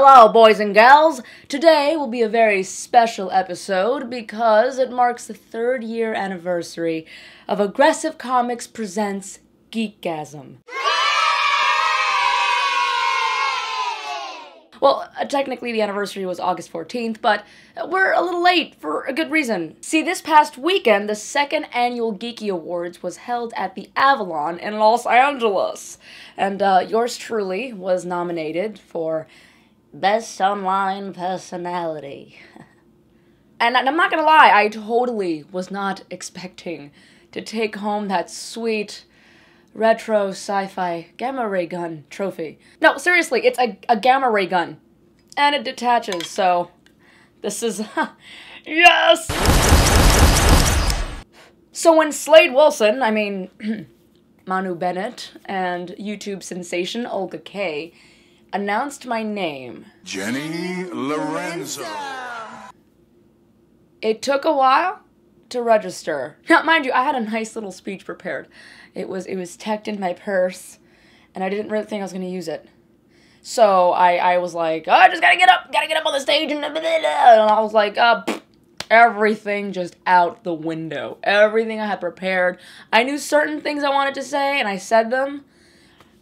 Hello, boys and gals. Today will be a very special episode because it marks the 3rd year anniversary of Aggressive Comics presents Geekgasm. Well, technically the anniversary was August 14th, but we're a little late for a good reason. See, this past weekend, the 2nd annual Geekie Awards was held at the Avalon in Los Angeles. And yours truly was nominated for Best Online Personality. And I'm not gonna lie, I totally was not expecting to take home that sweet retro sci-fi gamma ray gun trophy. No, seriously, it's a gamma ray gun. And it detaches, so this is, yes! So when Slade Wilson, I mean, Manu Bennett, and YouTube sensation Olga Kay announced my name, Jenny Lorenzo. it took a while to register. Now, mind you, I had a nice little speech prepared. It was tucked in my purse, and I didn't really think I was gonna use it. So I was like, oh, I just gotta get up on the stage, and I was like, everything just out the window. Everything I had prepared. I knew certain things I wanted to say, and I said them,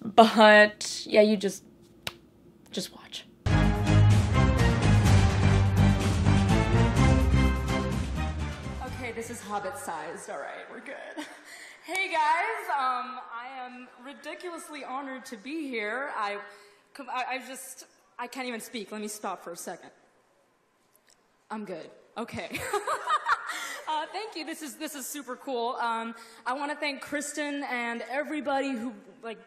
but yeah, you just watch. Okay, this is Hobbit-sized. All right, we're good. Hey guys, I am ridiculously honored to be here. I can't even speak. Let me stop for a second. I'm good. Okay. Thank you. This is super cool. I want to thank Kristen and everybody who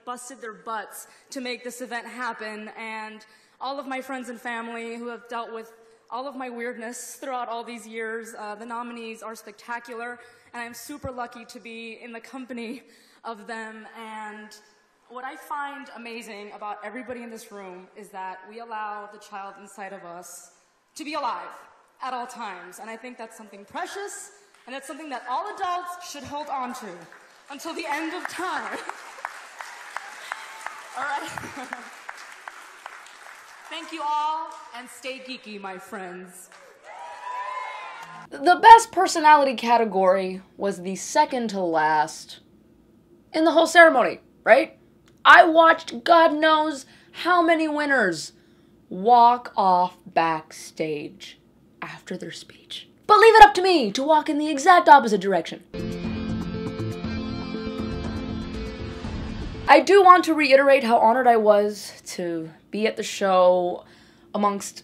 busted their butts to make this event happen, and all of my friends and family who have dealt with all of my weirdness throughout all these years. The nominees are spectacular, and I'm super lucky to be in the company of them. And what I find amazing about everybody in this room is that we allow the child inside of us to be alive at all times. And I think that's something precious, and it's something that all adults should hold on to until the end of time. All right? Thank you all, and stay geeky, my friends. The best personality category was the second to last in the whole ceremony, right? I watched God knows how many winners walk off backstage after their speech. But leave it up to me to walk in the exact opposite direction. I do want to reiterate how honored I was to be at the show amongst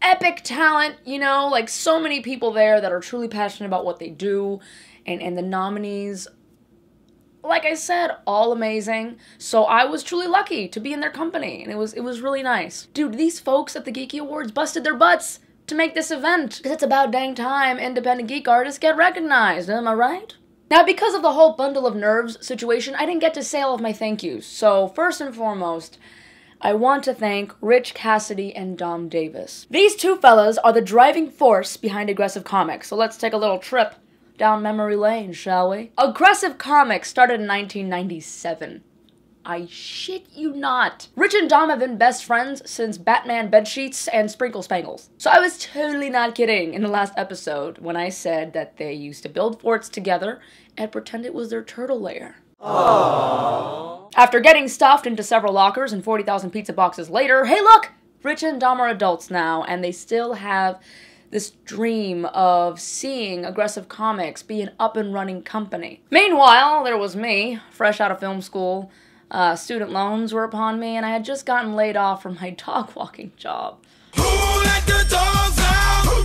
epic talent, you know, like so many people there that are truly passionate about what they do, and the nominees, like I said, all amazing. So I was truly lucky to be in their company, and it was really nice. Dude, these folks at the Geekie Awards busted their butts to make this event, because it's about dang time independent geek artists get recognized, am I right? Now, because of the whole bundle of nerves situation, I didn't get to say all of my thank yous. So first and foremost, I want to thank Rich Cassidy and Dom Davis. These two fellas are the driving force behind Aggressive Comics, so let's take a little trip down memory lane, shall we? Aggressive Comics started in 1997. I shit you not. Rich and Dom have been best friends since Batman bedsheets and Sprinkle Spangles. So I was totally not kidding in the last episode when I said that they used to build forts together and pretend it was their turtle lair. Aww. After getting stuffed into several lockers and 40,000 pizza boxes later, hey look! Rich and Dom are adults now, and they still have this dream of seeing Aggressive Comics be an up-and-running company. Meanwhile, there was me, fresh out of film school. Student loans were upon me, and I had just gotten laid off from my dog walking job. Who let the dogs out?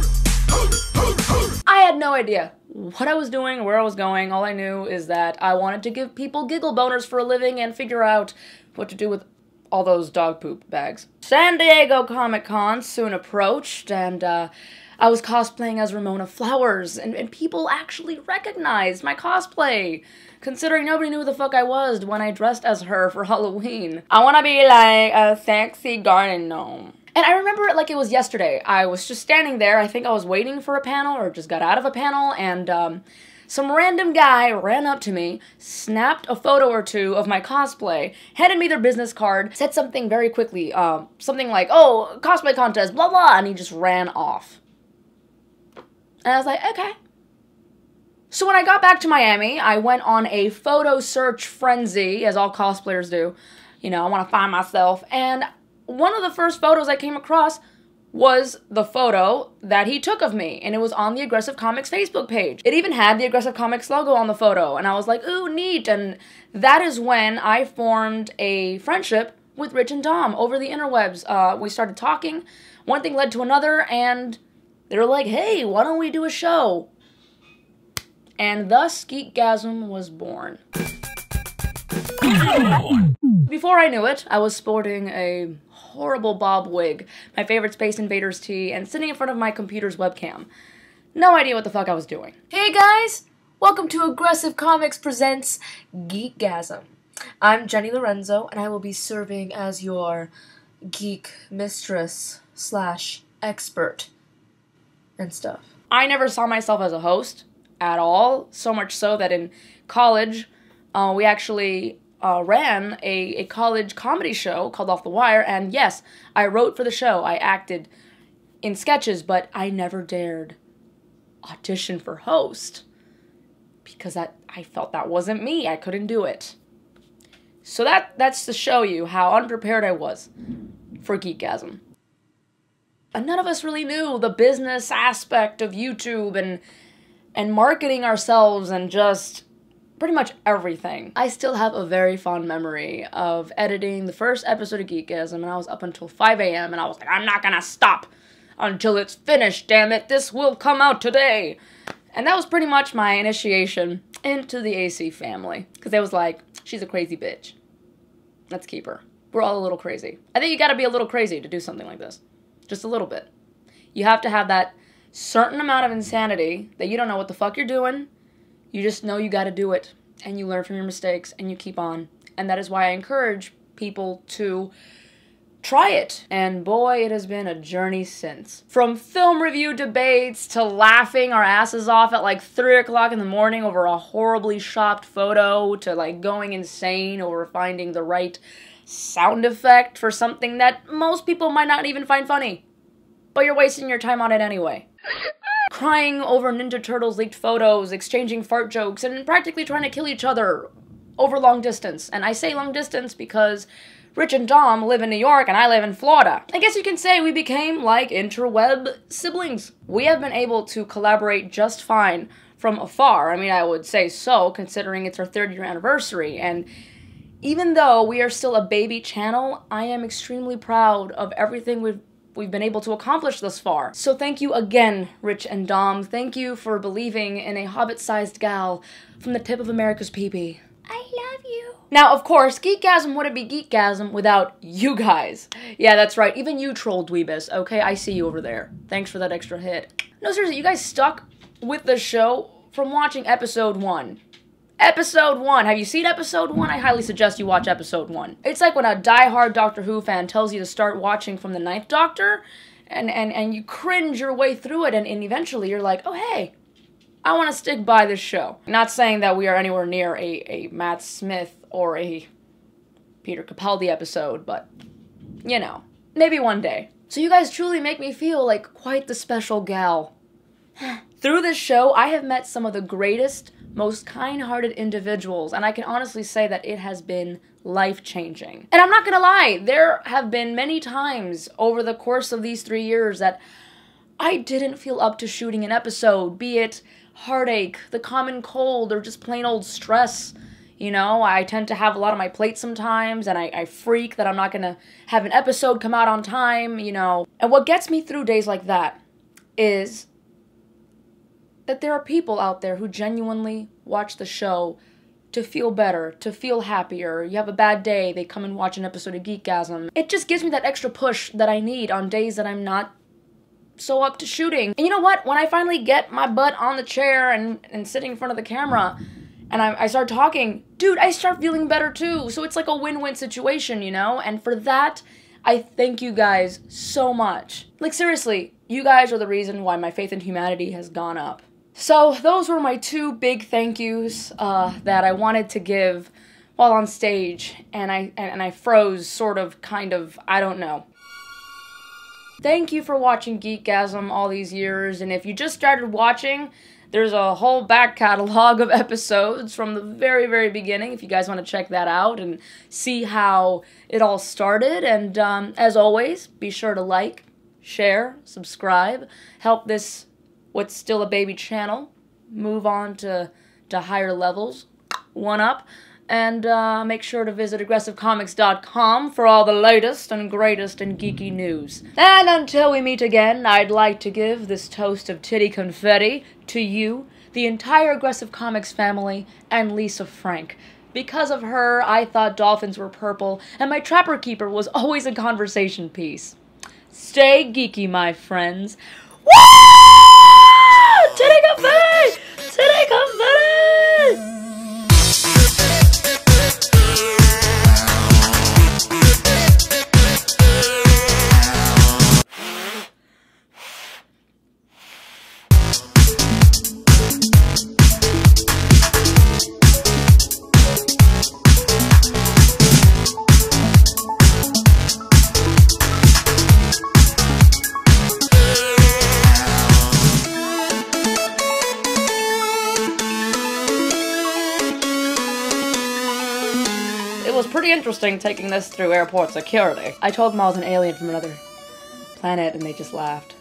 I had no idea what I was doing or where I was going. All I knew is that I wanted to give people giggle boners for a living and figure out what to do with all those dog poop bags. San Diego Comic-Con soon approached, and I was cosplaying as Ramona Flowers, and people actually recognized my cosplay, considering nobody knew who the fuck I was when I dressed as her for Halloween. I wanna be like a sexy garden gnome. And I remember it like it was yesterday. I was just standing there. I think I was waiting for a panel or just got out of a panel, and some random guy ran up to me, snapped a photo or two of my cosplay, handed me their business card, said something very quickly, something like, oh, cosplay contest, blah, blah, and he just ran off. And I was like, okay. So when I got back to Miami, I went on a photo search frenzy, as all cosplayers do. You know, I want to find myself. And one of the first photos I came across was the photo that he took of me. And it was on the Aggressive Comics Facebook page. It even had the Aggressive Comics logo on the photo. And I was like, ooh, neat. And that is when I formed a friendship with Rich and Dom over the interwebs. We started talking. One thing led to another. And they were like, hey, why don't we do a show? And thus, Geekgasm was born. Before I knew it, I was sporting a horrible bob wig, my favorite Space Invaders tee, and sitting in front of my computer's webcam. No idea what the fuck I was doing. Hey guys! Welcome to Aggressive Comics presents Geekgasm. I'm Jenny Lorenzo, and I will be serving as your geek mistress / expert and stuff. I never saw myself as a host at all, so much so that in college, we actually ran a college comedy show called Off the Wire, and yes, I wrote for the show. I acted in sketches, but I never dared audition for host because I felt that wasn't me. I couldn't do it. So that's to show you how unprepared I was for Geekgasm. And none of us really knew the business aspect of YouTube and marketing ourselves and just pretty much everything. I still have a very fond memory of editing the first episode of Geekgasm, and I was up until 5 a.m. and I was like, I'm not gonna stop until it's finished, damn it, this will come out today. And that was pretty much my initiation into the AC family, because they was like, she's a crazy bitch. Let's keep her. We're all a little crazy. I think you gotta be a little crazy to do something like this. Just a little bit. You have to have that certain amount of insanity that you don't know what the fuck you're doing. You just know you gotta do it, and you learn from your mistakes, and you keep on. And that is why I encourage people to try it. And boy, it has been a journey since. From film review debates to laughing our asses off at like 3 o'clock in the morning over a horribly shopped photo to like going insane over finding the right sound effect for something that most people might not even find funny. But you're wasting your time on it anyway. Crying over Ninja Turtles leaked photos, exchanging fart jokes, and practically trying to kill each other over long distance. And I say long distance because Rich and Dom live in New York and I live in Florida. I guess you can say we became like interweb siblings. We have been able to collaborate just fine from afar. I mean, I would say so, considering it's our 3rd-year anniversary. And even though we are still a baby channel, I am extremely proud of everything we've been able to accomplish thus far. So thank you again, Rich and Dom. Thank you for believing in a hobbit-sized gal from the tip of America's pee-pee. I love you. Now, of course, Geekgasm wouldn't be Geekgasm without you guys. Yeah, that's right. Even you troll dweebus, okay? I see you over there. Thanks for that extra hit. No, seriously, you guys stuck with the show from watching episode 1. Episode 1. Have you seen episode 1? I highly suggest you watch episode 1. It's like when a die-hard Doctor Who fan tells you to start watching from the 9th Doctor, and you cringe your way through it, and eventually you're like, oh hey, I want to stick by this show. Not saying that we are anywhere near a Matt Smith or a Peter Capaldi episode, but, you know, maybe one day. So you guys truly make me feel like quite the special gal. Through this show, I have met some of the greatest, most kind-hearted individuals, and I can honestly say that it has been life-changing. And I'm not gonna lie, there have been many times over the course of these 3 years that I didn't feel up to shooting an episode, be it heartache, the common cold, or just plain old stress. You know, I tend to have a lot on my plate sometimes, and I freak that I'm not gonna have an episode come out on time, you know. And what gets me through days like that is that there are people out there who genuinely watch the show to feel better, to feel happier. You have a bad day, they come and watch an episode of Geekgasm. It just gives me that extra push that I need on days that I'm not so up to shooting. And you know what? When I finally get my butt on the chair and sitting in front of the camera and I start talking, dude, I start feeling better too. So it's like a win-win situation, you know? And for that, I thank you guys so much. Like seriously, you guys are the reason why my faith in humanity has gone up. So those were my two big thank yous that I wanted to give while on stage, and I froze, sort of, kind of, I don't know. Thank you for watching Geekgasm all these years, and if you just started watching, there's a whole back catalog of episodes from the very, very beginning, if you guys want to check that out and see how it all started. And as always, be sure to like, share, subscribe, help this, what's still a baby channel, move on to higher levels, one up. And make sure to visit aggressivecomics.com for all the latest and greatest in geeky news. And until we meet again, I'd like to give this toast of titty confetti to you, the entire Aggressive Comics family, and Lisa Frank. Because of her, I thought dolphins were purple, and my Trapper Keeper was always a conversation piece. Stay geeky, my friends. Woo! Titty confetti! Titty confetti! It was pretty interesting taking this through airport security. I told them I was an alien from another planet and they just laughed.